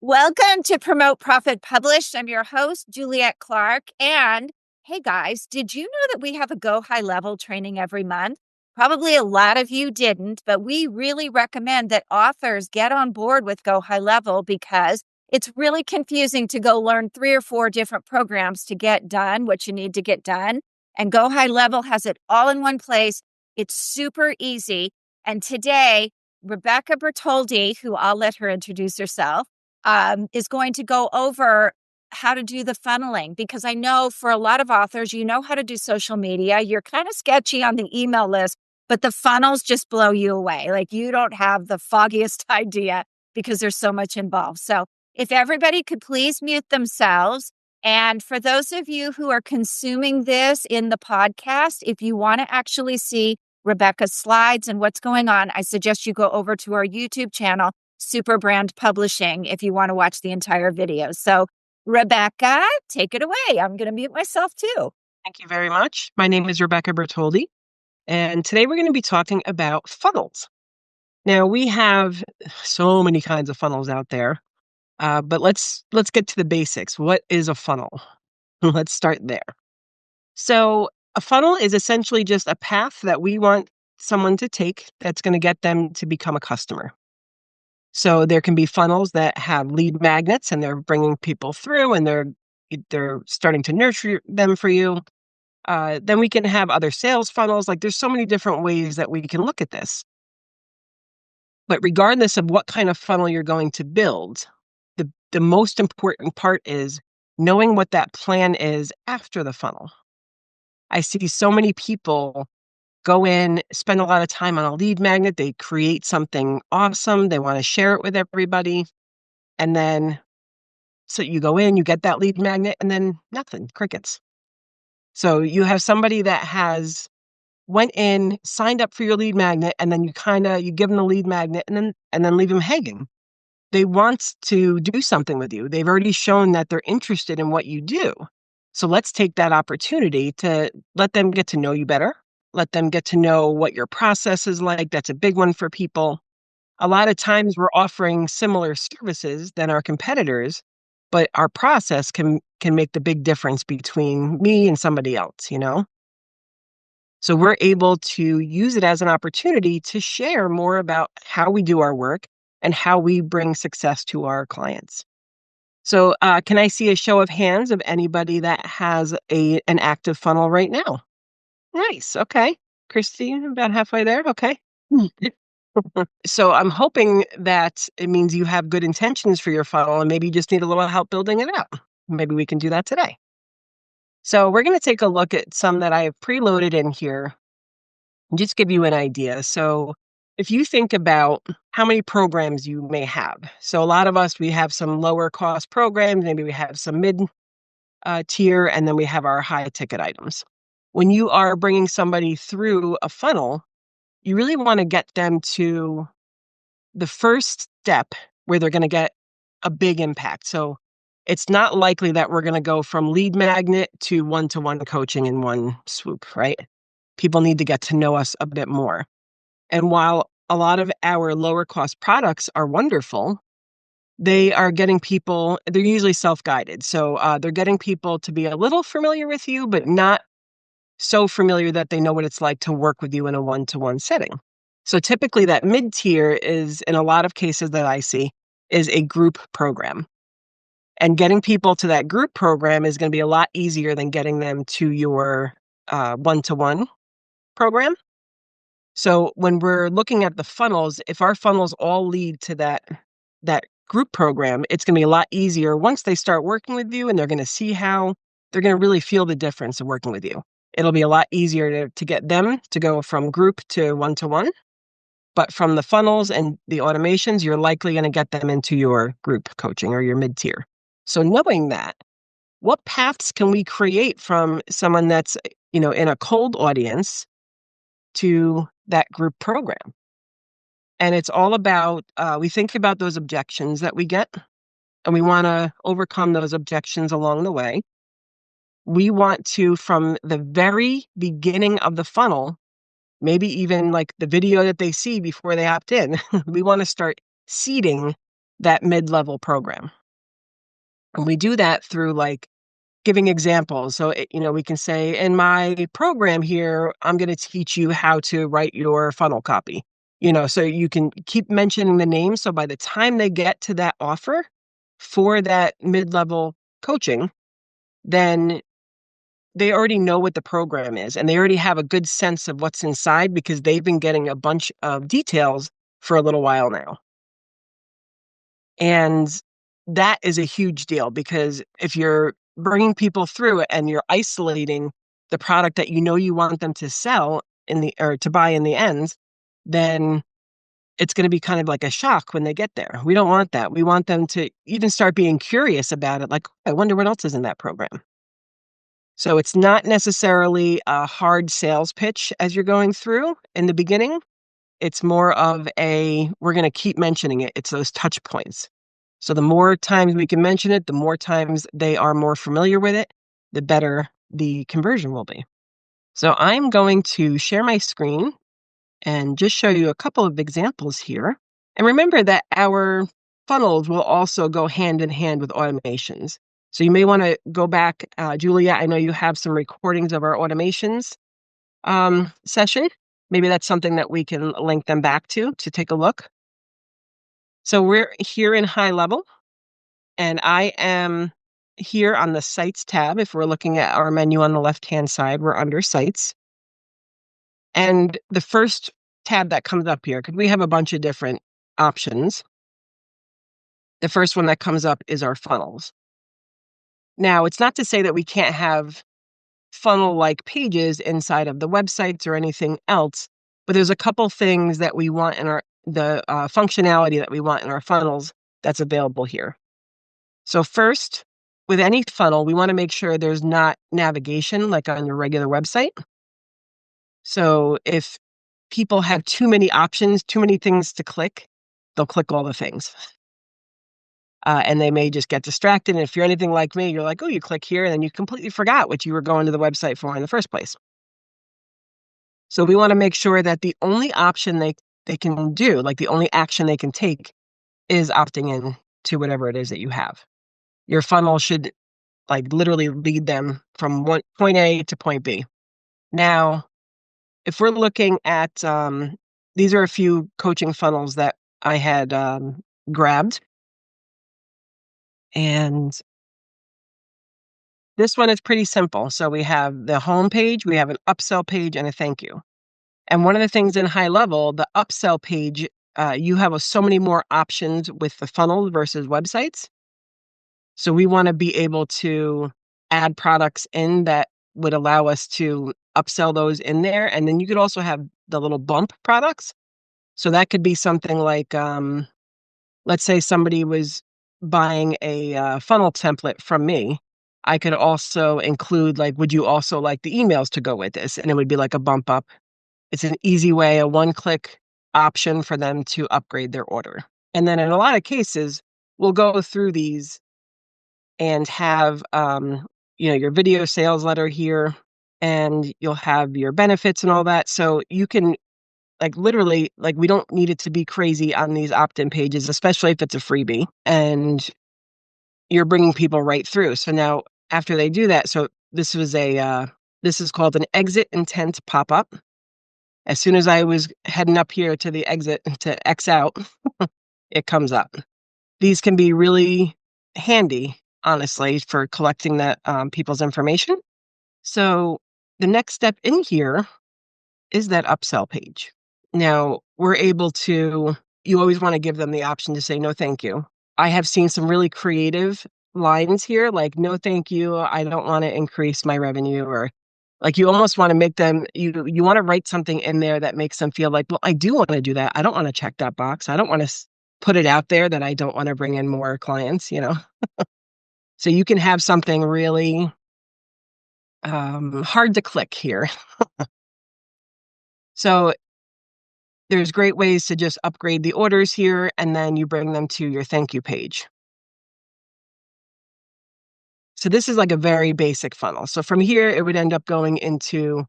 Welcome to Promote, Profit, Publish. I'm your host, Juliette Clark. And hey guys, did you know that we have a Go High Level training every month? Probably a lot of you didn't, but we really recommend that authors get on board with Go High Level because it's really confusing to go learn 3 or 4 different programs to get done what you need to get done. And Go High Level has it all in one place. It's super easy. And today, Rebecca Bertoldi, who I'll let her introduce herself, is going to go over how to do the funneling, because I know for a lot of authors, you know how to do social media. You're kind of sketchy on the email list, but the funnels just blow you away. Like you don't have the foggiest idea because there's so much involved. So if everybody could please mute themselves. And for those of you who are consuming this in the podcast, if you want to actually see Rebecca's slides and what's going on, I suggest you go over to our YouTube channel, Super Brand Publishing, if you want to watch the entire video. So Rebecca, take it away. I'm going to mute myself too. Thank you very much. My name is Rebecca Bertoldi, and today we're going to be talking about funnels. Now, we have so many kinds of funnels out there, but let's get to the basics. What is a funnel? Let's start there. So a funnel is essentially just a path that we want someone to take that's going to get them to become a customer. So there can be funnels that have lead magnets and they're bringing people through and they're starting to nurture them for you. Then we can have other sales funnels. Like there's so many different ways that we can look at this. But regardless of what kind of funnel you're going to build, the most important part is knowing what that plan is after the funnel. I see so many people go in, spend a lot of time on a lead magnet. They create something awesome. They want to share it with everybody. And then, so you go in, you get that lead magnet, and then nothing, crickets. So you have somebody that has went in, signed up for your lead magnet, and then you give them the lead magnet and then leave them hanging. They want to do something with you. They've already shown that they're interested in what you do. So let's take that opportunity to let them get to know you better. Let them get to know what your process is like. That's a big one for people. A lot of times we're offering similar services than our competitors, but our process can make the big difference between me and somebody else, you know? So we're able to use it as an opportunity to share more about how we do our work and how we bring success to our clients. So can I see a show of hands of anybody that has an active funnel right now? Nice. Okay. Christine, about halfway there. Okay. So I'm hoping that it means you have good intentions for your funnel and maybe you just need a little help building it out. Maybe we can do that today. So we're going to take a look at some that I have preloaded in here and just give you an idea. So if you think about how many programs you may have. So a lot of us, we have some lower cost programs. Maybe we have some mid tier, and then we have our high ticket items. When you are bringing somebody through a funnel, you really want to get them to the first step where they're going to get a big impact. So it's not likely that we're going to go from lead magnet to one-to-one coaching in one swoop, right? People need to get to know us a bit more. And while a lot of our lower cost products are wonderful, they are getting people, they're usually self-guided. So they're getting people to be a little familiar with you, but not so familiar that they know what it's like to work with you in a one-to-one setting. So typically that mid-tier is, in a lot of cases that I see, is a group program. And getting people to that group program is going to be a lot easier than getting them to your one-to-one program. So when we're looking at the funnels, if our funnels all lead to that group program, it's going to be a lot easier once they start working with you and they're going to see how they're going to really feel the difference of working with you. It'll be a lot easier to get them to go from group to one-to-one. But from the funnels and the automations, you're likely going to get them into your group coaching or your mid-tier. So knowing that, what paths can we create from someone that's, in a cold audience to that group program? And it's all about, we think about those objections that we get, and we want to overcome those objections along the way. We want to, from the very beginning of the funnel, maybe even like the video that they see before they opt in, we want to start seeding that mid-level program. And we do that through like giving examples. So, we can say, in my program here, I'm going to teach you how to write your funnel copy. So you can keep mentioning the name. So by the time they get to that offer for that mid-level coaching, then they already know what the program is and they already have a good sense of what's inside because they've been getting a bunch of details for a little while now. And that is a huge deal because if you're bringing people through it and you're isolating the product that you want them to sell or to buy in the end, then it's going to be kind of like a shock when they get there. We don't want that. We want them to even start being curious about it. Like, I wonder what else is in that program. So it's not necessarily a hard sales pitch as you're going through in the beginning. It's more of we're going to keep mentioning it. It's those touch points. So the more times we can mention it, the more times they are more familiar with it, the better the conversion will be. So I'm going to share my screen and just show you a couple of examples here. And remember that our funnels will also go hand in hand with automations. So you may want to go back, Julia, I know you have some recordings of our automations session. Maybe that's something that we can link them back to take a look. So we're here in high level, and I am here on the Sites tab. If we're looking at our menu on the left-hand side, we're under Sites. And the first tab that comes up here, because we have a bunch of different options, the first one that comes up is our funnels. Now, it's not to say that we can't have funnel-like pages inside of the websites or anything else, but there's a couple things that we want in the functionality that we want in our funnels that's available here. So first, with any funnel, we want to make sure there's not navigation like on your regular website. So if people have too many options, too many things to click, they'll click all the things. And they may just get distracted. And if you're anything like me, you're like, oh, you click here, and then you completely forgot what you were going to the website for in the first place. So we want to make sure that the only option they can do, like the only action they can take, is opting in to whatever it is that you have. Your funnel should like literally lead them from point A to point B. Now, if we're looking at, these are a few coaching funnels that I had grabbed. And this one is pretty simple. So we have the home page, we have an upsell page, and a thank you. And one of the things in high level, the upsell page, you have so many more options with the funnel versus websites. So we want to be able to add products in that would allow us to upsell those in there. And then you could also have the little bump products. So that could be something like, let's say somebody was buying a funnel template from me. I could also include, like, would you also like the emails to go with this? And it would be like a bump up. It's an easy way, a one-click option for them to upgrade their order. And then in a lot of cases, we'll go through these and have, your video sales letter here, and you'll have your benefits and all that. So you can, like, literally, like, we don't need it to be crazy on these opt-in pages, especially if it's a freebie and you're bringing people right through. So now after they do that, so this is called an exit intent pop-up. As soon as I was heading up here to the exit to X out, it comes up. These can be really handy, honestly, for collecting that people's information. So the next step in here is that upsell page. Now, we're able to, you always want to give them the option to say, no, thank you. I have seen some really creative lines here, like, no, thank you. I don't want to increase my revenue, or like, you almost want to make them, you want to write something in there that makes them feel like, well, I do want to do that. I don't want to check that box. I don't want to put it out there that I don't want to bring in more clients, So you can have something really hard to click here. So there's great ways to just upgrade the orders here, and then you bring them to your thank you page. So this is like a very basic funnel. So from here, it would end up going into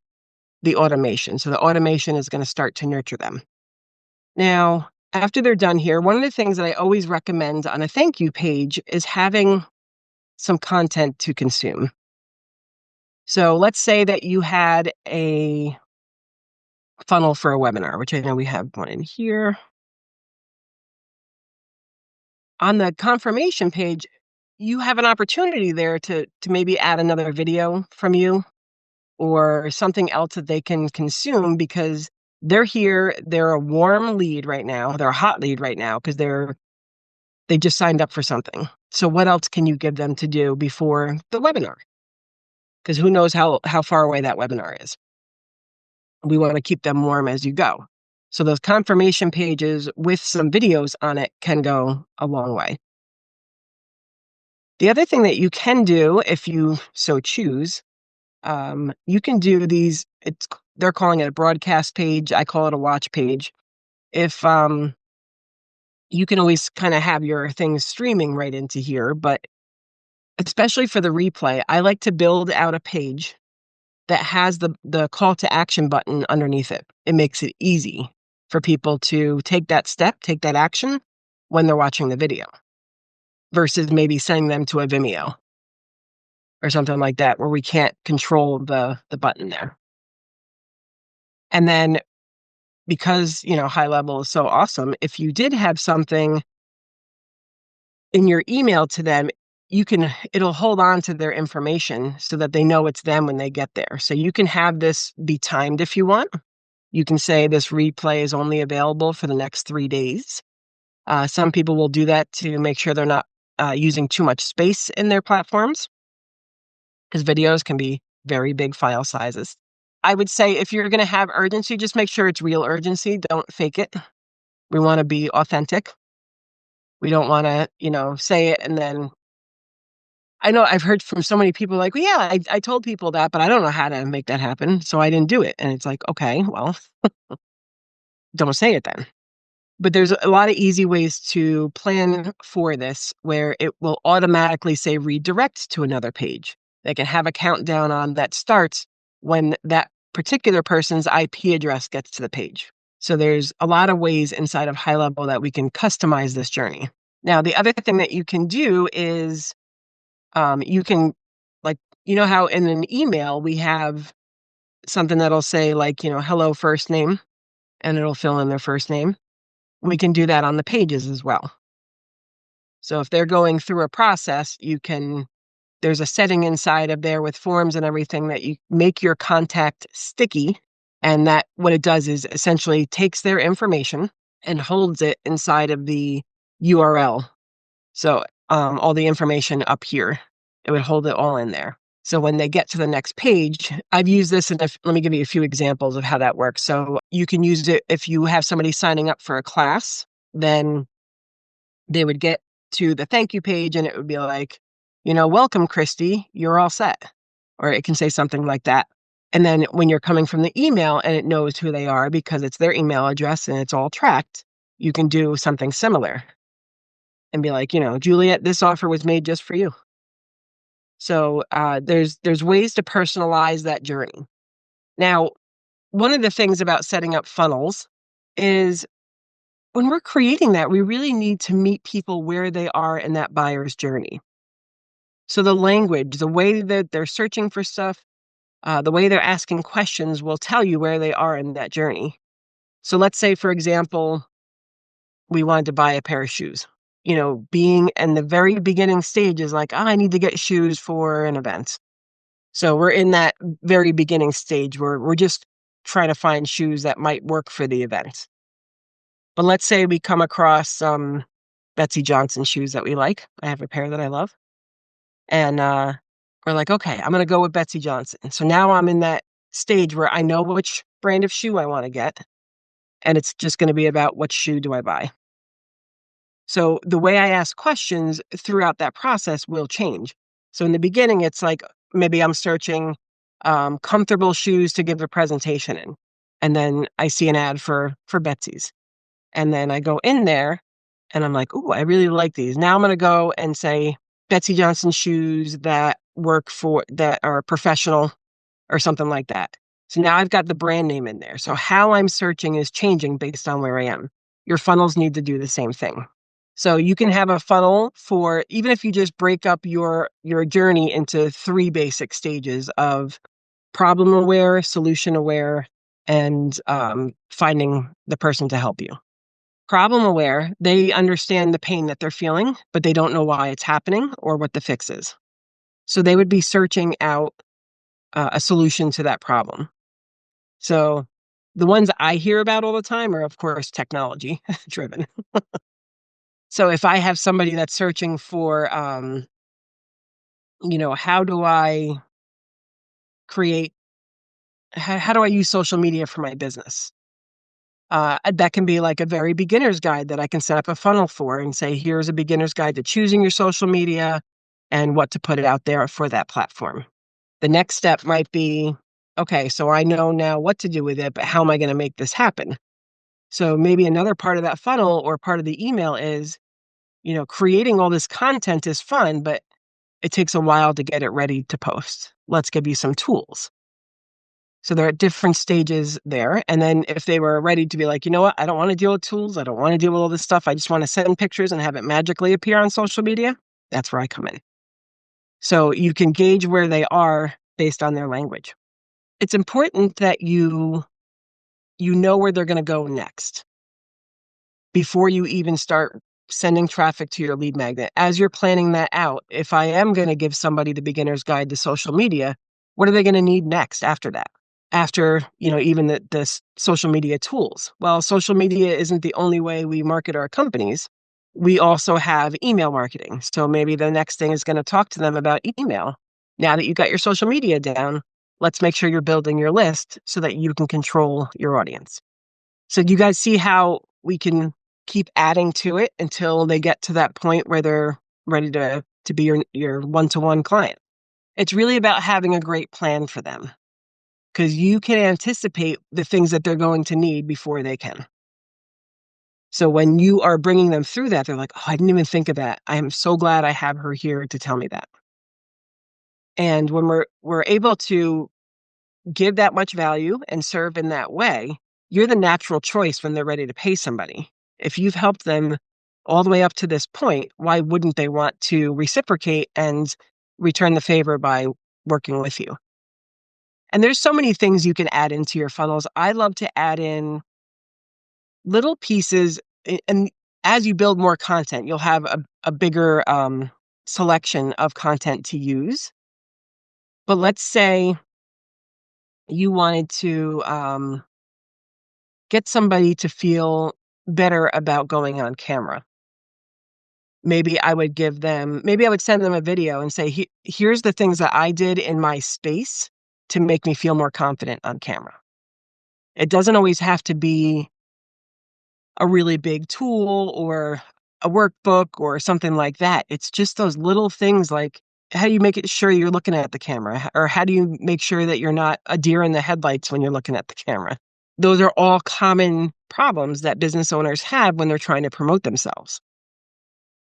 the automation. So the automation is going to start to nurture them. Now, after they're done here, one of the things that I always recommend on a thank you page is having some content to consume. So let's say that you had a funnel for a webinar, which I know we have one in here. On the confirmation page, you have an opportunity there to maybe add another video from you or something else that they can consume because they're here, they're a warm lead right now, they're a hot lead right now because they just signed up for something. So what else can you give them to do before the webinar? Because who knows how far away that webinar is. We want to keep them warm as you go. So those confirmation pages with some videos on it can go a long way. The other thing that you can do, if you so choose, you can do these, they're calling it a broadcast page. I call it a watch page. If you can always kind of have your things streaming right into here, but especially for the replay, I like to build out a page that has the call to action button underneath it. It makes it easy for people to take that step, take that action when they're watching the video versus maybe sending them to a Vimeo or something like that where we can't control the button there. And then because, high level is so awesome, if you did have something in your email to them, it'll hold on to their information so that they know it's them when they get there. So you can have this be timed if you want. You can say this replay is only available for the next 3 days. Some people will do that to make sure they're not using too much space in their platforms because videos can be very big file sizes. I would say if you're going to have urgency, just make sure it's real urgency. Don't fake it. We want to be authentic. We don't want to, say it and then I know I've heard from so many people like, well, yeah, I told people that, but I don't know how to make that happen. So I didn't do it. And it's like, okay, well, don't say it then. But there's a lot of easy ways to plan for this where it will automatically say redirect to another page. They can have a countdown on that starts when that particular person's IP address gets to the page. So there's a lot of ways inside of High Level that we can customize this journey. Now, the other thing that you can do is you can, like, how in an email we have something that'll say like, hello, first name, and it'll fill in their first name. We can do that on the pages as well. So if they're going through a process, there's a setting inside of there with forms and everything that you make your contact sticky. And that what it does is essentially takes their information and holds it inside of the URL. So all the information up here, it would hold it all in there. So when they get to the next page, I've used this, and let me give you a few examples of how that works. So you can use it if you have somebody signing up for a class, then they would get to the thank you page and it would be like, welcome, Christy, you're all set. Or it can say something like that. And then when you're coming from the email and it knows who they are because it's their email address and it's all tracked, you can do something similar and be like, Juliet, this offer was made just for you. So there's ways to personalize that journey. Now, one of the things about setting up funnels is when we're creating that, we really need to meet people where they are in that buyer's journey. So the language, the way that they're searching for stuff, the way they're asking questions will tell you where they are in that journey. So let's say, for example, we wanted to buy a pair of shoes. Being in the very beginning stages, like, I need to get shoes for an event. So we're in that very beginning stage where we're just trying to find shoes that might work for the event. But let's say we come across some Betsy Johnson shoes that we like. I have a pair that I love. And we're like, okay, I'm going to go with Betsy Johnson. So now I'm in that stage where I know which brand of shoe I want to get. And it's just going to be about what shoe do I buy. So the way I ask questions throughout that process will change. So in the beginning, it's like maybe I'm searching comfortable shoes to give a presentation in. And then I see an ad for Betsy's. And then I go in there and I'm like, ooh, I really like these. Now I'm going to go and say Betsy Johnson shoes that are professional or something like that. So now I've got the brand name in there. So how I'm searching is changing based on where I am. your funnels need to do the same thing. So you can have a funnel for, even if you just break up your journey into 3 basic stages of problem aware, solution aware, and finding the person to help you. Problem aware, they understand the pain that they're feeling, but they don't know why it's happening or what the fix is. So they would be searching out a solution to that problem. So the ones I hear about all the time are, of course, technology driven. So if I have somebody that's searching for, how do I create, how do I use social media for my business? That can be like a very beginner's guide that I can set up a funnel for and say, here's a beginner's guide to choosing your social media and what to put it out there for that platform. The next step might be, okay, so I know now what to do with it, but how am I going to make this happen? So maybe another part of that funnel or part of the email is, creating all this content is fun, but it takes a while to get it ready to post. Let's give you some tools. So they're at different stages there. And then if they were ready to be like, you know what, I don't want to deal with tools. I don't want to deal with all this stuff. I just want to send pictures and have it magically appear on social media. That's where I come in. So you can gauge where they are based on their language. It's important that you know where they're going to go next before you even start sending traffic to your lead magnet. As you're planning that out, if I am going to give somebody the beginner's guide to social media, what are they going to need next after that? After, even the social media tools. Well, social media isn't the only way we market our companies. We also have email marketing. So maybe the next thing is going to talk to them about email. Now that you got your social media down, let's make sure you're building your list so that you can control your audience. So do you guys see how we can keep adding to it until they get to that point where they're ready to be your one-to-one client? It's really about having a great plan for them, because you can anticipate the things that they're going to need before they can. So when you are bringing them through that, they're like, oh, I didn't even think of that. I am so glad I have her here to tell me that. And when we're able to give that much value and serve in that way, you're the natural choice when they're ready to pay somebody. If you've helped them all the way up to this point, why wouldn't they want to reciprocate and return the favor by working with you? And there's so many things you can add into your funnels. I love to add in little pieces, and as you build more content, you'll have a bigger selection of content to use. But let's say you wanted to get somebody to feel better about going on camera. Maybe I would send them a video and say, here's the things that I did in my space to make me feel more confident on camera. It doesn't always have to be a really big tool or a workbook or something like that. It's just those little things like, how do you make it sure you're looking at the camera? Or how do you make sure that you're not a deer in the headlights when you're looking at the camera? Those are all common problems that business owners have when they're trying to promote themselves.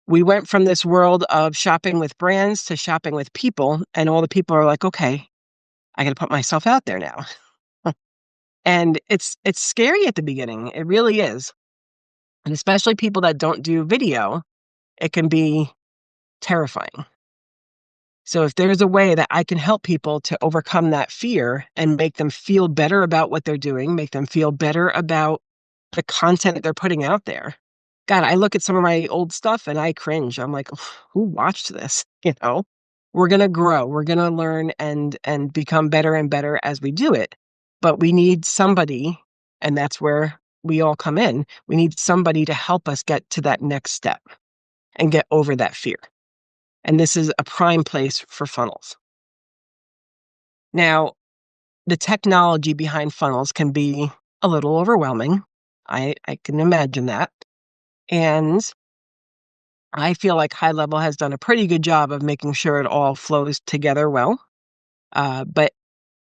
We went from this world of shopping with brands to shopping with people, and all the people are like, okay, I got to put myself out there now. And it's scary at the beginning. It really is. And especially people that don't do video, it can be terrifying. So if there's a way that I can help people to overcome that fear and make them feel better about what they're doing, make them feel better about the content that they're putting out there. God, I look at some of my old stuff and I cringe. I'm like, who watched this? We're going to grow. We're going to learn and become better and better as we do it. But we need somebody, and that's where we all come in. We need somebody to help us get to that next step and get over that fear. And this is a prime place for funnels. Now, the technology behind funnels can be a little overwhelming. I can imagine that. And I feel like High Level has done a pretty good job of making sure it all flows together well. But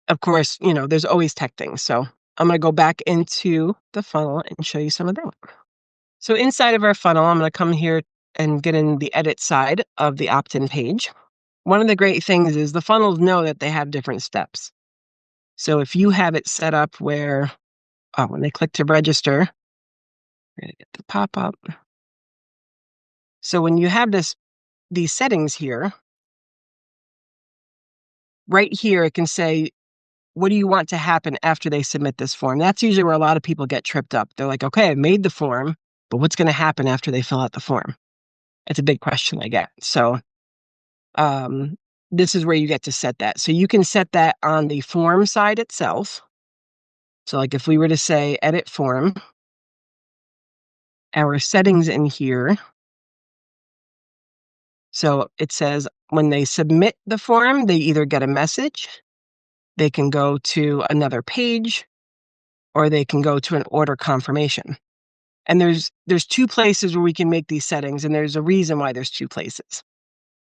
of course, there's always tech things. So I'm going to go back into the funnel and show you some of that. So inside of our funnel, I'm going to come here and get in the edit side of the opt-in page. One of the great things is the funnels know that they have different steps. So if you have it set up where when they click to register, We're going to get the pop-up. So when you have these settings here, right here, it can say, what do you want to happen after they submit this form? That's usually where a lot of people get tripped up. They're like, okay, I made the form, but what's going to happen after they fill out the form? It's a big question I get. So this is where you get to set that. So you can set that on the form side itself. So like if we were to say edit form, our settings in here. So it says when they submit the form, they either get a message, they can go to another page, or they can go to an order confirmation. And there's two places where we can make these settings, and there's a reason why there's two places.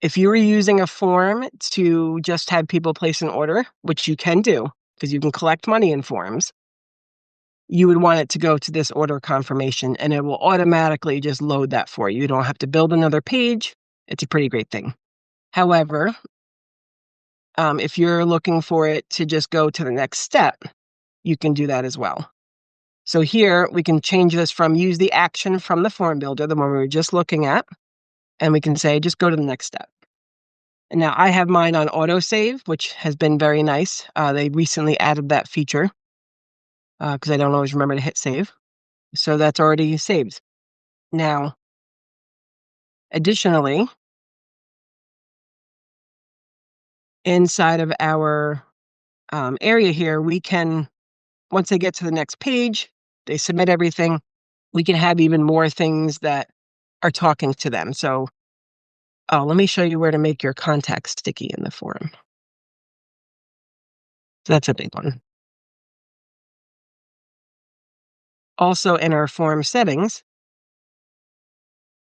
If you were using a form to just have people place an order, which you can do, because you can collect money in forms, you would want it to go to this order confirmation, and it will automatically just load that for you. You don't have to build another page. It's a pretty great thing. However, if you're looking for it to just go to the next step, you can do that as well. So here we can change this from use the action from the form builder, the one we were just looking at, and we can say just go to the next step. And now I have mine on autosave, which has been very nice. They recently added that feature because I don't always remember to hit save. So that's already saved. Now, additionally, inside of our area here, we can, once they get to the next page, they submit everything, we can have even more things that are talking to them. So let me show you where to make your contact sticky in the form. So that's a big one. Also in our form settings,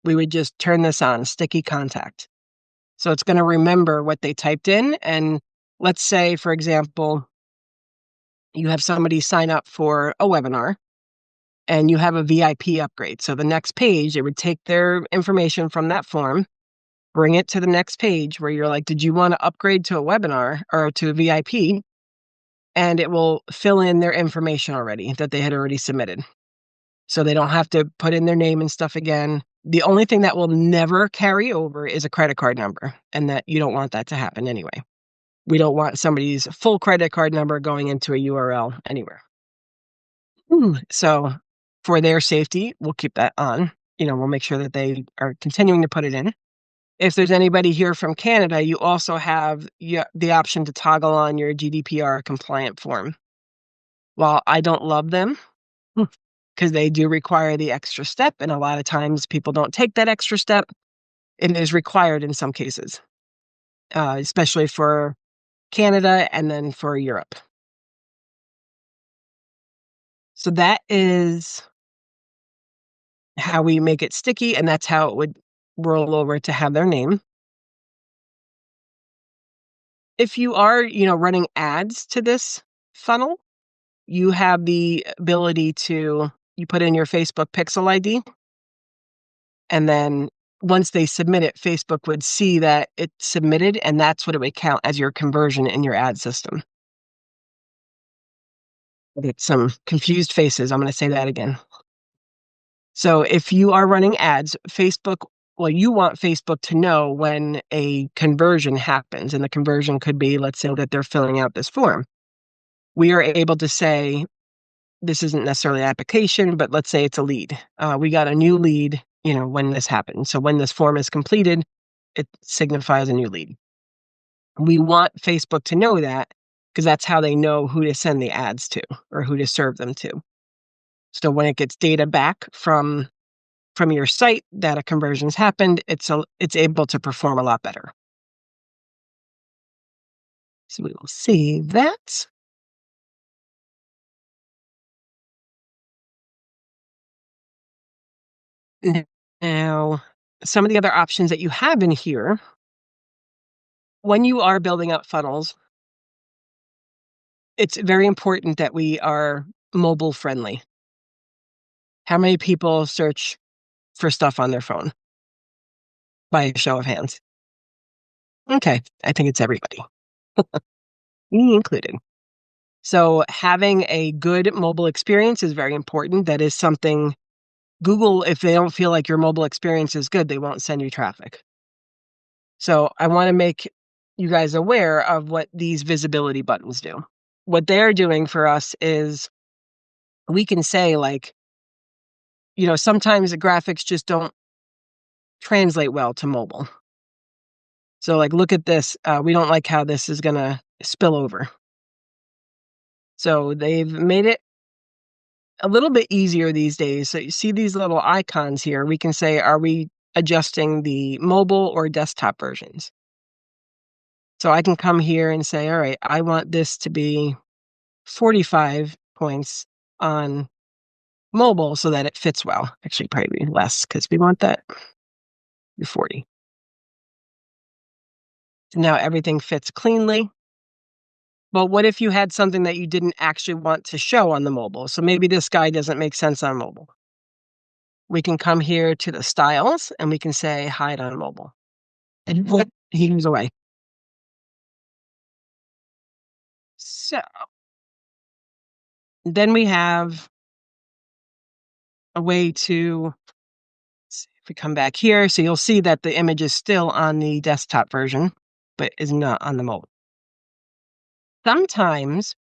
we would just turn this on, sticky contact. So it's going to remember what they typed in. And let's say, for example, you have somebody sign up for a webinar and you have a VIP upgrade. So the next page, it would take their information from that form, bring it to the next page where you're like, did you want to upgrade to a webinar or to a VIP? And it will fill in their information already that they had already submitted. So they don't have to put in their name and stuff again. The only thing that will never carry over is a credit card number, and that you don't want that to happen anyway. We don't want somebody's full credit card number going into a URL anywhere. So for their safety, we'll keep that on. We'll make sure that they are continuing to put it in. If there's anybody here from Canada, you also have the option to toggle on your GDPR compliant form. While I don't love them, because they do require the extra step, and a lot of times people don't take that extra step, it is required in some cases, especially for Canada and then for Europe. So that is how we make it sticky, and that's how it would roll over to have their name. If you are, running ads to this funnel, you have the ability to, you put in your Facebook pixel ID, and then once they submit it, Facebook would see that it's submitted, and that's what it would count as your conversion in your ad system. I get some confused faces. I'm going to say that again. So if you are running ads, you want Facebook to know when a conversion happens, and the conversion could be, let's say that they're filling out this form. We are able to say, this isn't necessarily an application, but let's say it's a lead. We got a new lead, when this happened. So when this form is completed, it signifies a new lead. We want Facebook to know that because that's how they know who to send the ads to or who to serve them to. So when it gets data back from your site that a conversion's happened, it's able to perform a lot better. So we will save that. Now, some of the other options that you have in here, when you are building up funnels, it's very important that we are mobile friendly. How many people search for stuff on their phone? By a show of hands. Okay, I think it's everybody, me included. So having a good mobile experience is very important. That is something Google, if they don't feel like your mobile experience is good, they won't send you traffic. So I want to make you guys aware of what these visibility buttons do. What they're doing for us is we can say, like, sometimes the graphics just don't translate well to mobile. So, like, look at this. We don't like how this is going to spill over. So they've made it a little bit easier these days. So you see these little icons here. We can say, are we adjusting the mobile or desktop versions? So I can come here and say, all right, I want this to be 45 points on mobile so that it fits well. Actually, probably less because we want that 40. So now everything fits cleanly. But what if you had something that you didn't actually want to show on the mobile? So maybe this guy doesn't make sense on mobile. We can come here to the styles and we can say hide on mobile. And he moves away. So then we have a way to, if we come back here, so you'll see that the image is still on the desktop version, but is not on the mobile. Sometimes,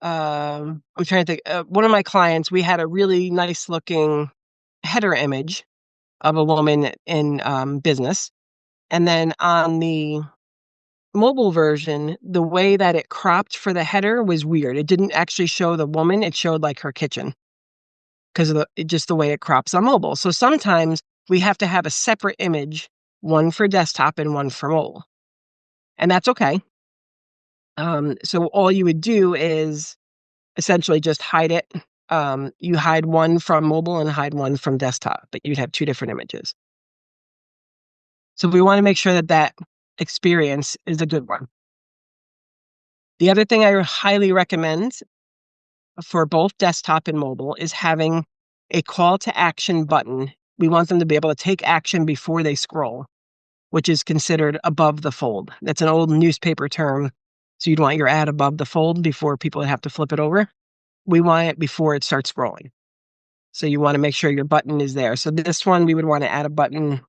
I'm trying to think, one of my clients, we had a really nice looking header image of a woman in business. And then on the mobile version, the way that it cropped for the header was weird. It didn't actually show the woman, it showed like her kitchen because of just the way it crops on mobile. So sometimes we have to have a separate image, one for desktop and one for mobile. And that's okay. So all you would do is essentially just hide it. You hide one from mobile and hide one from desktop, but you'd have two different images. So we want to make sure that that experience is a good one. The other thing I highly recommend for both desktop and mobile is having a call to action button. We want them to be able to take action before they scroll, which is considered above the fold. That's an old newspaper term. So you'd want your ad above the fold before people have to flip it over. We want it before it starts scrolling. So you want to make sure your button is there. So this one, we would want to add a button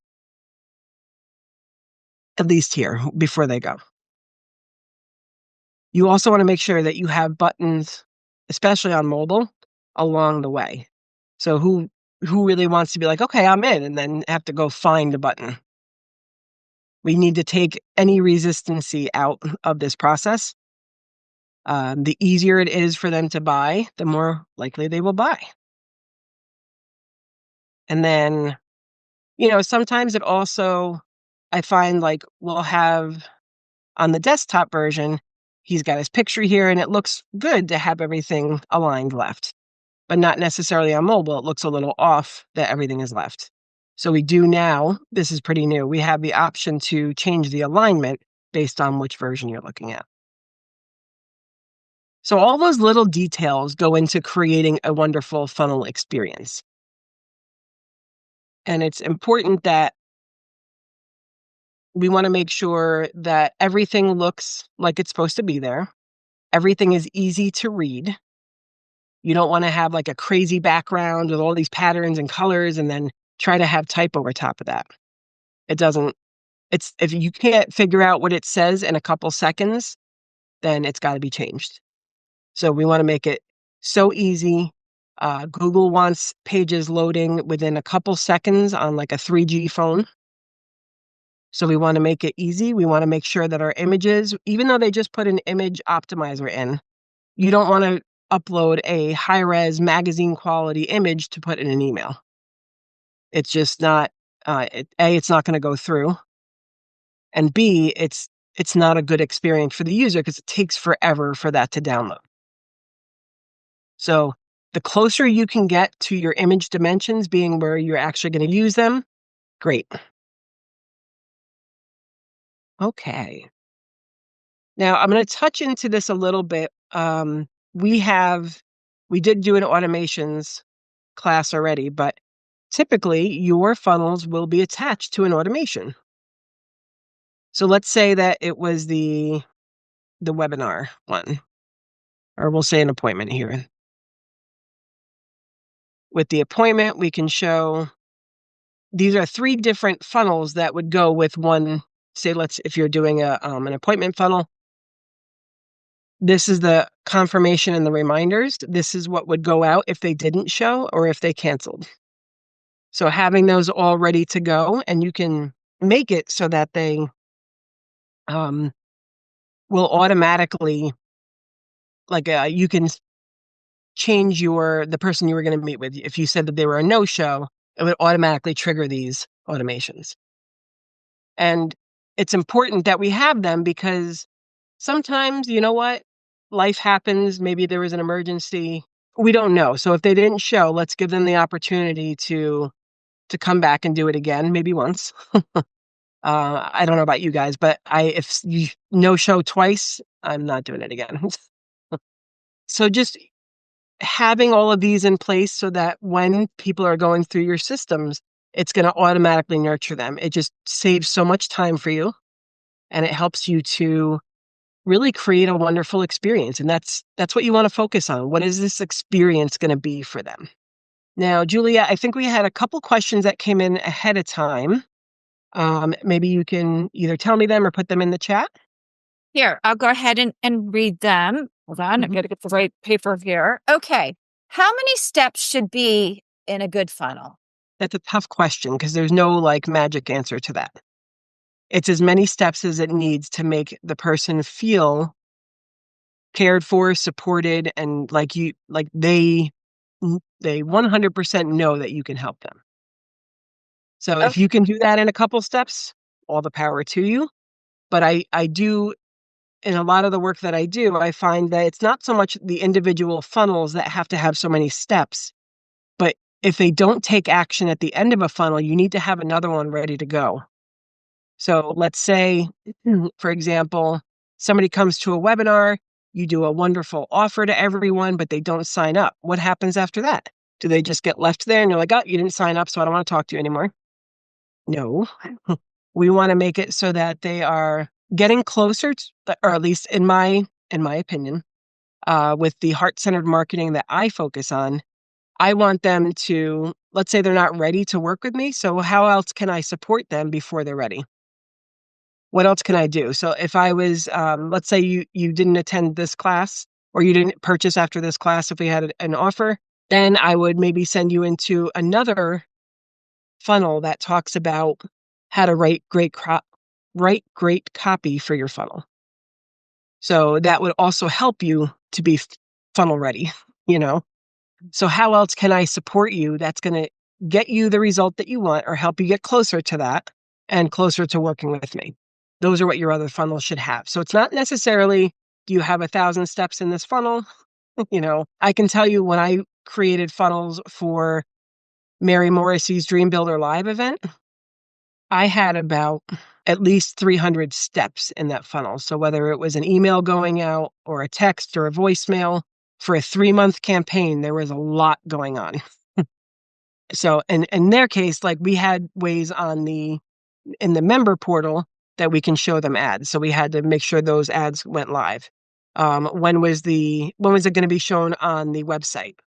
at least here before they go. You also want to make sure that you have buttons, especially on mobile, along the way. So who really wants to be like, okay, I'm in, and then have to go find a button? We need to take any resistancy out of this process. The easier it is for them to buy, the more likely they will buy. And then, sometimes it also, I find like we'll have on the desktop version, he's got his picture here and it looks good to have everything aligned left, but not necessarily on mobile. It looks a little off that everything is left. So we do now, this is pretty new, we have the option to change the alignment based on which version you're looking at. So all those little details go into creating a wonderful funnel experience. And it's important that we want to make sure that everything looks like it's supposed to be there. Everything is easy to read. You don't want to have like a crazy background with all these patterns and colors and then try to have type over top of that. If you can't figure out what it says in a couple seconds, then it's got to be changed. So we want to make it so easy. Google wants pages loading within a couple seconds on like a 3G phone. So we want to make it easy. We want to make sure that our images, even though they just put an image optimizer in, you don't want to upload a high-res magazine quality image to put in an email. It's just not, it's not going to go through. And B, it's not a good experience for the user because it takes forever for that to download. So the closer you can get to your image dimensions being where you're actually going to use them, great. Okay. Now I'm going to touch into this a little bit. We did do an automations class already, but typically your funnels will be attached to an automation. So let's say that it was the webinar one, or we'll say an appointment here. with the appointment, we can show these are 3 different funnels that would go with one. Say, if you're doing an appointment funnel, this is the confirmation and the reminders. This is what would go out if they didn't show or if they canceled. So having those all ready to go, and you can make it so that they will automatically, you can change the person you were going to meet with. If you said that they were a no-show, it would automatically trigger these automations. And it's important that we have them because sometimes, you know what? Life happens. Maybe there was an emergency. We don't know. So if they didn't show, let's give them the opportunity to come back and do it again, maybe once. I don't know about you guys, but if you no show twice, I'm not doing it again. So just having all of these in place so that when people are going through your systems, it's going to automatically nurture them. It just saves so much time for you, and it helps you to really create a wonderful experience. And that's what you want to focus on. What is this experience going to be for them? Now, Julia, I think we had a couple questions that came in ahead of time. Maybe you can either tell me them or put them in the chat. Here, I'll go ahead and read them. Hold on, I've got to get the right paper here. Okay. How many steps should be in a good funnel? That's a tough question because there's no magic answer to that. It's as many steps as it needs to make the person feel cared for, supported, and they 100% know that you can help them. So if you can do that in a couple steps, all the power to you. But I do, in a lot of the work that I do, I find that it's not so much the individual funnels that have to have so many steps, but if they don't take action at the end of a funnel, you need to have another one ready to go. So let's say, for example, somebody comes to a webinar, you do a wonderful offer to everyone, but they don't sign up. What happens after that? Do they just get left there and you're like, oh, you didn't sign up, so I don't want to talk to you anymore? No. We want to make it so that they are getting closer to, or at least in my opinion, with the heart-centered marketing that I focus on, I want them to, let's say they're not ready to work with me. So how else can I support them before they're ready? What else can I do? So if I was, let's say you didn't attend this class or you didn't purchase after this class, if we had an offer, then I would maybe send you into another funnel that talks about how to write great copy for your funnel. So that would also help you to be funnel ready, So how else can I support you that's going to get you the result that you want or help you get closer to that and closer to working with me? Those are what your other funnels should have. So it's not necessarily, do you have 1,000 steps in this funnel? I can tell you when I created funnels for Mary Morrissey's Dream Builder Live event, I had about at least 300 steps in that funnel. So whether it was an email going out or a text or a voicemail, for a 3-month campaign, there was a lot going on. So in their case, we had ways in the member portal that we can show them ads. So we had to make sure those ads went live. When was it going to be shown on the website?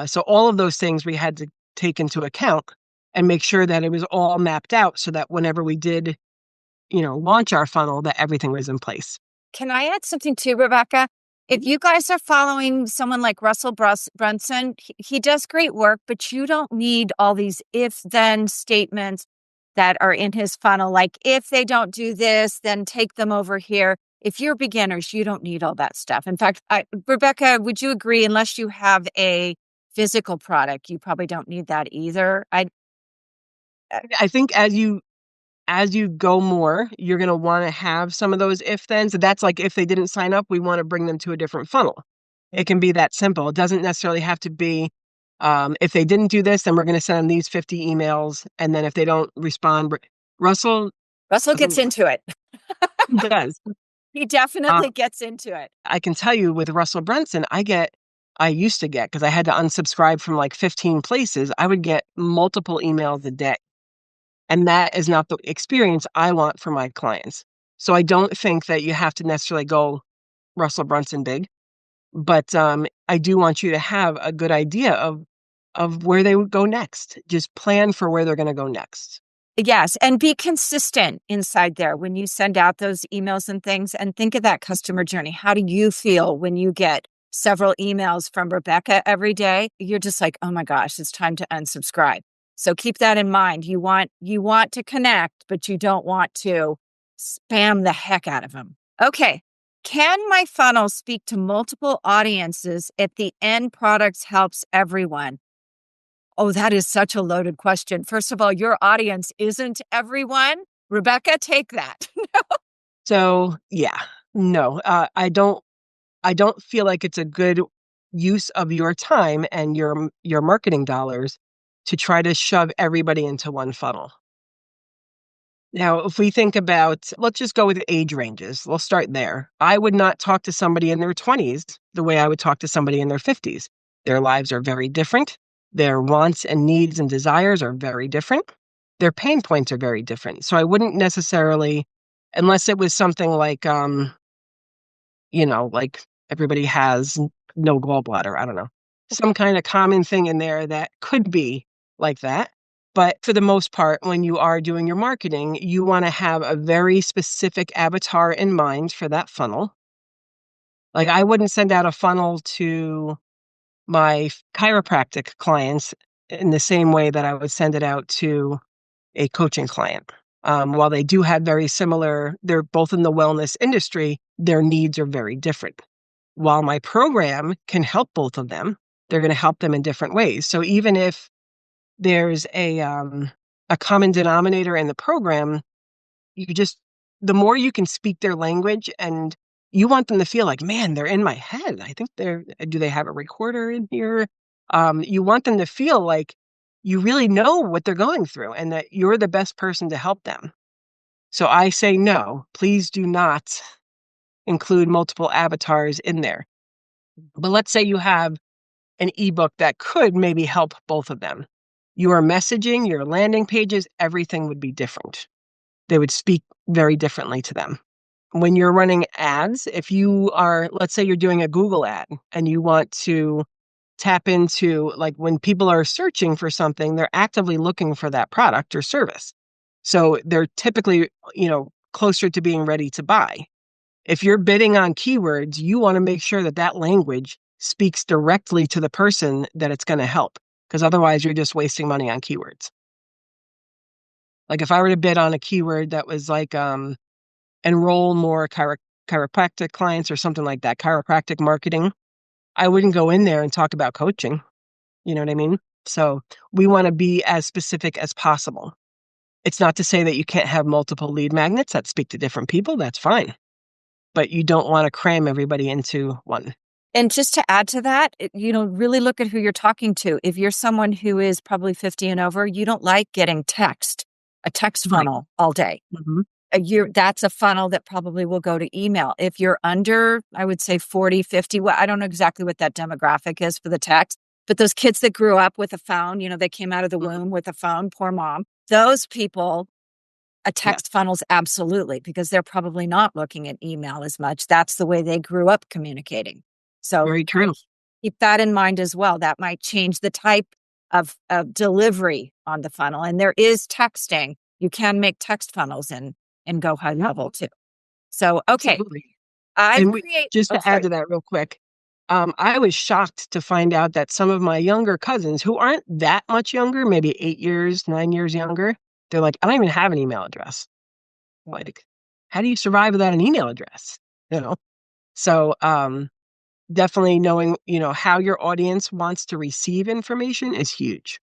So all of those things we had to take into account and make sure that it was all mapped out so that whenever we did, launch our funnel, that everything was in place. Can I add something too, Rebecca? If you guys are following someone like Russell Brunson, he does great work, but you don't need all these if-then statements that are in his funnel. Like, if they don't do this, then take them over here. If you're beginners, you don't need all that stuff. In fact, Rebecca, would you agree, unless you have a physical product, you probably don't need that either? I think as you go more, you're going to want to have some of those if-then. So that's like, if they didn't sign up, we want to bring them to a different funnel. It can be that simple. It doesn't necessarily have to be, if they didn't do this, then we're going to send them these 50 emails. And then if they don't respond, Russell gets into it. He does. He definitely gets into it. I can tell you with Russell Brunson, I used to get, because I had to unsubscribe from 15 places, I would get multiple emails a day. And that is not the experience I want for my clients. So I don't think that you have to necessarily go Russell Brunson big, but I do want you to have a good idea of of where they would go next. Just plan for where they're going to go next. Yes. And be consistent inside there when you send out those emails and things, and think of that customer journey. How do you feel when you get several emails from Rebecca every day? You're just like, oh my gosh, it's time to unsubscribe. So keep that in mind. You want to connect, but you don't want to spam the heck out of them. Okay. Can my funnel speak to multiple audiences if the end product helps everyone? Oh, that is such a loaded question. First of all, your audience isn't everyone. Rebecca, take that. So yeah, no, I don't feel like it's a good use of your time and your marketing dollars to try to shove everybody into one funnel. Now, if we think about, let's just go with age ranges. We'll start there. I would not talk to somebody in their 20s the way I would talk to somebody in their 50s. Their lives are very different. Their wants and needs and desires are very different. Their pain points are very different. So I wouldn't necessarily, unless it was something like, like everybody has no gallbladder, I don't know, some kind of common thing in there that could be like that. But for the most part, when you are doing your marketing, you want to have a very specific avatar in mind for that funnel. Like I wouldn't send out a funnel to my chiropractic clients in the same way that I would send it out to a coaching client. While they do have very similar, they're both in the wellness industry, their needs are very different. While my program can help both of them, they're going to help them in different ways. So even if there's a common denominator in the program, the more you can speak their language, and you want them to feel like, man, they're in my head. I think do they have a recorder in here? You want them to feel like you really know what they're going through and that you're the best person to help them. So I say, no, please do not include multiple avatars in there. But let's say you have an ebook that could maybe help both of them. Your messaging, your landing pages, everything would be different. They would speak very differently to them. When you're running ads, if you are, let's say you're doing a Google ad and you want to tap into, like when people are searching for something, they're actively looking for that product or service. So they're typically, closer to being ready to buy. If you're bidding on keywords, you want to make sure that that language speaks directly to the person that it's going to help, because otherwise you're just wasting money on keywords. Like if I were to bid on a keyword that was like enroll more chiropractic clients or something like that, chiropractic marketing, I wouldn't go in there and talk about coaching. You know what I mean? So we want to be as specific as possible. It's not to say that you can't have multiple lead magnets that speak to different people. That's fine. But you don't want to cram everybody into one. And just to add to that, really look at who you're talking to. If you're someone who is probably 50 and over, you don't like getting a text funnel all day. Mm-hmm. That's a funnel that probably will go to email. If you're under, I would say 40, 50, I don't know exactly what that demographic is for the text, but those kids that grew up with a phone, they came out of the womb with a phone, poor mom, those people, a text funnels, absolutely, because they're probably not looking at email as much. That's the way they grew up communicating. So very true. Keep that in mind as well. That might change the type of delivery on the funnel. And there is texting. You can make text funnels and go high level too. So, okay. Just to add to that real quick, I was shocked to find out that some of my younger cousins who aren't that much younger, maybe 8 years, 9 years younger, they're like, I don't even have an email address. Like, how do you survive without an email address? So definitely knowing, how your audience wants to receive information is huge.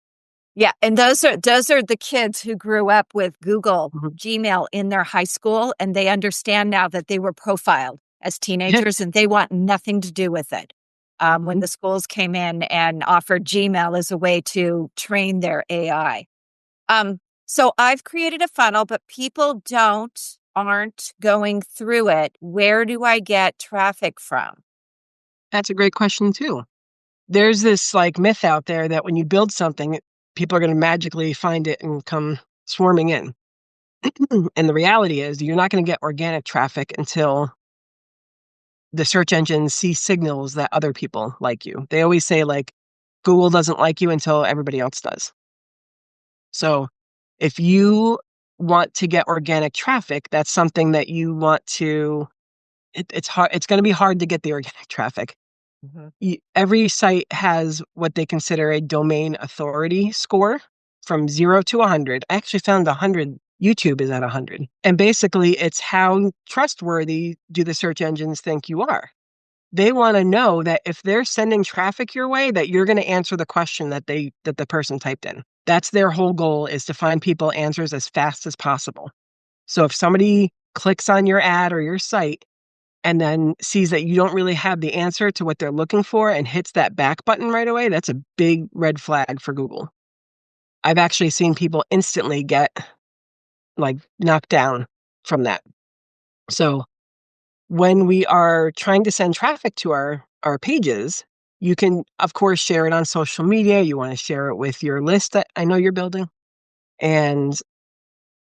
Yeah. And those are the kids who grew up with Google Gmail in their high school, and they understand now that they were profiled as teenagers and they want nothing to do with it. When the schools came in and offered Gmail as a way to train their AI. So I've created a funnel, but people aren't going through it. Where do I get traffic from? That's a great question too. There's this myth out there that when you build something, people are going to magically find it and come swarming in. And the reality is you're not going to get organic traffic until the search engines see signals that other people like you. They always say Google doesn't like you until everybody else does. So if you want to get organic traffic, that's something that you want to, it's hard. It's going to be hard to get the organic traffic. Every site has what they consider a domain authority score from 0 to 100. I actually found 100. YouTube is at 100. And basically, it's how trustworthy do the search engines think you are? They want to know that if they're sending traffic your way, that you're going to answer the question that the person typed in. That's their whole goal, is to find people answers as fast as possible. So if somebody clicks on your ad or your site and then sees that you don't really have the answer to what they're looking for and hits that back button right away, that's a big red flag for Google. I've actually seen people instantly get knocked down from that. So when we are trying to send traffic to our pages, you can, of course, share it on social media. You want to share it with your list that I know you're building. And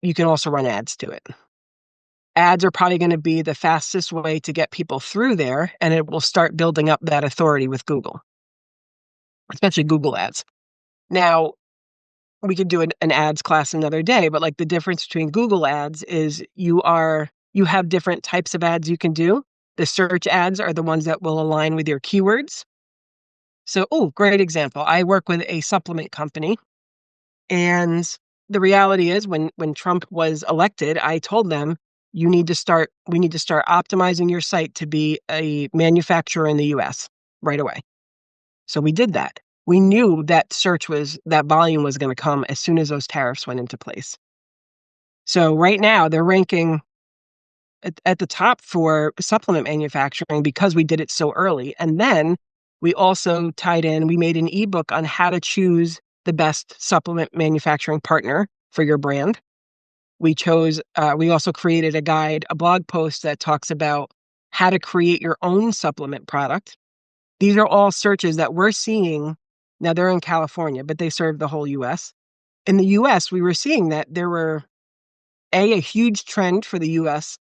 you can also run ads to it. Ads are probably going to be the fastest way to get people through there, and it will start building up that authority with Google, especially Google ads. Now, we could do an ads class another day, but the difference between Google ads is you have different types of ads you can do. The search ads are the ones that will align with your keywords. So, great example. I work with a supplement company, and the reality is when Trump was elected, I told them, we need to start optimizing your site to be a manufacturer in the US right away. So we did that. We knew that that volume was going to come as soon as those tariffs went into place. So right now they're ranking at the top for supplement manufacturing because we did it so early. And then we also we made an ebook on how to choose the best supplement manufacturing partner for your brand. We also created a blog post that talks about how to create your own supplement product. These are all searches that we're seeing. Now they're in California, but they serve the whole US. In the US, we were seeing that there were a huge trend for the US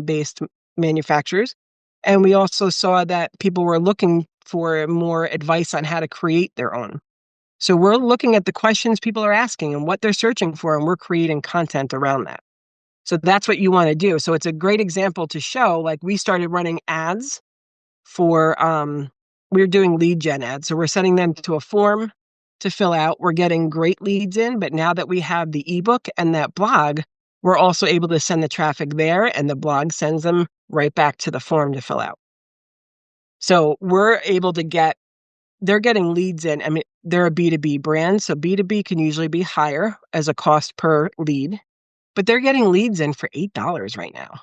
based manufacturers. And we also saw that people were looking for more advice on how to create their own. So we're looking at the questions people are asking and what they're searching for, and we're creating content around that. So that's what you want to do. So it's a great example to show, we started running ads for, we're doing lead gen ads. So we're sending them to a form to fill out. We're getting great leads in, but now that we have the ebook and that blog, we're also able to send the traffic there, and the blog sends them right back to the form to fill out. So we're able to they're getting leads in. I mean, they're a B2B brand, so B2B can usually be higher as a cost per lead, but they're getting leads in for $8 right now.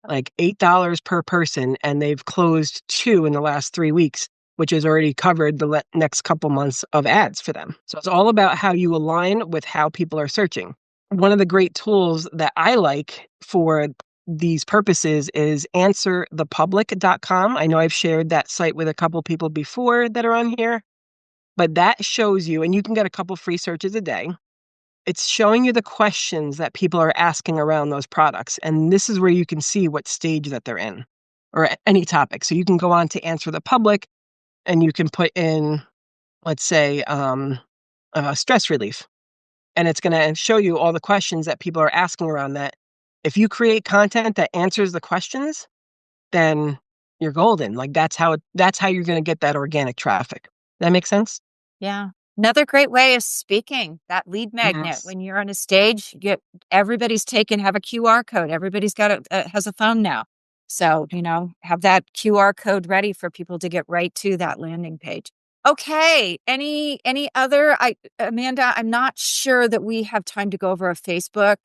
$8 per person, and they've closed 2 in the last 3 weeks, which has already covered the next couple months of ads for them. So it's all about how you align with how people are searching. One of the great tools that I like for these purposes is answerthepublic.com. I know I've shared that site with a couple people before that are on here, but that shows you, and you can get a couple free searches a day. It's showing you the questions that people are asking around those products. And this is where you can see what stage that they're in, or any topic. So you can go on to Answer the Public, and you can put in, let's say, stress relief. And it's going to show you all the questions that people are asking around that. If you create content that answers the questions, then you're golden. That's how you're going to get that organic traffic. That make sense? Yeah. Another great way of speaking, that lead magnet. Yes. When you're on a stage, everybody's have a QR code. Everybody's has a phone now. So, have that QR code ready for people to get right to that landing page. Okay. Any other, Amanda, I'm not sure that we have time to go over a Facebook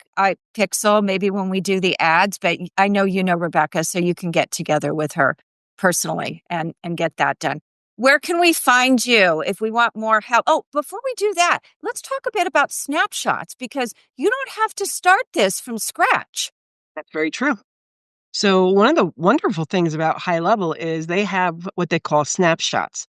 pixel, maybe when we do the ads, but I know Rebecca, so you can get together with her personally and get that done. Where can we find you if we want more help? Oh, before we do that, let's talk a bit about Snapshots, because you don't have to start this from scratch. That's very true. So one of the wonderful things about High Level is they have what they call snapshots.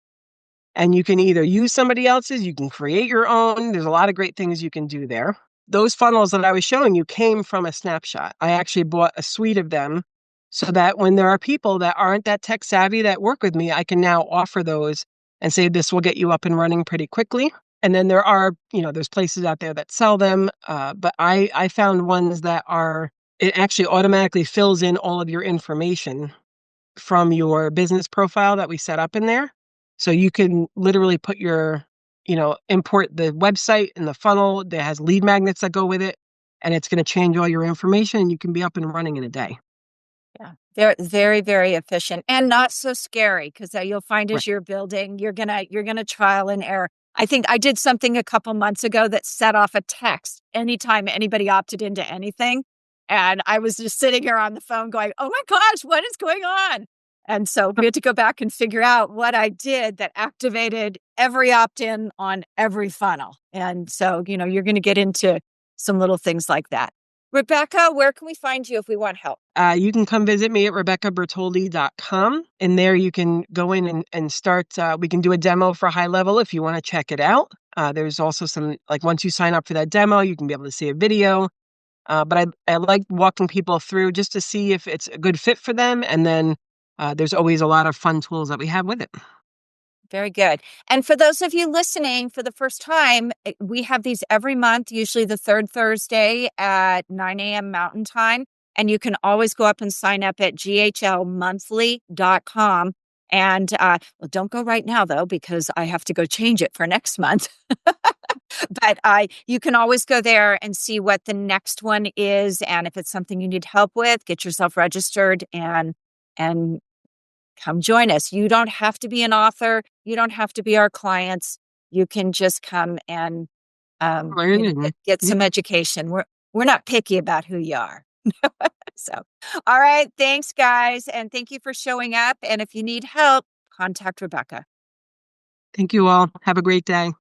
And you can either use somebody else's, you can create your own. There's a lot of great things you can do there. Those funnels that I was showing you came from a snapshot. I actually bought a suite of them so that when there are people that aren't that tech savvy that work with me, I can now offer those and say this will get you up and running pretty quickly. And then there are, there's places out there that sell them, but I found ones that it actually automatically fills in all of your information from your business profile that we set up in there. So you can literally put import the website and the funnel that has lead magnets that go with it, and it's going to change all your information, and you can be up and running in a day. Yeah, they're very, very efficient and not so scary because you'll find Right. as you're building, you're gonna trial and error. I think I did something a couple months ago that set off a text anytime anybody opted into anything, and I was just sitting here on the phone going, "Oh my gosh, what is going on?" And so we had to go back and figure out what I did that activated every opt-in on every funnel. And so, you're going to get into some little things like that. Rebecca, where can we find you if we want help? You can come visit me at rebeccabertoldi.com. And there you can go in and start. We can do a demo for high level if you want to check it out. There's also some, like once you sign up for that demo, you can be able to see a video. But I like walking people through just to see if it's a good fit for them. And then there's always a lot of fun tools that we have with it. Very good. And for those of you listening for the first time, we have these every month, usually the third Thursday at 9 a.m. Mountain Time. And you can always go up and sign up at ghlmonthly.com. And don't go right now, though, because I have to go change it for next month. But you can always go there and see what the next one is. And if it's something you need help with, get yourself registered and come join us. You don't have to be an author. You don't have to be our clients. You can just come and get some education. We're not picky about who you are. So, all right. Thanks, guys. And thank you for showing up. And if you need help, contact Rebecca. Thank you all. Have a great day.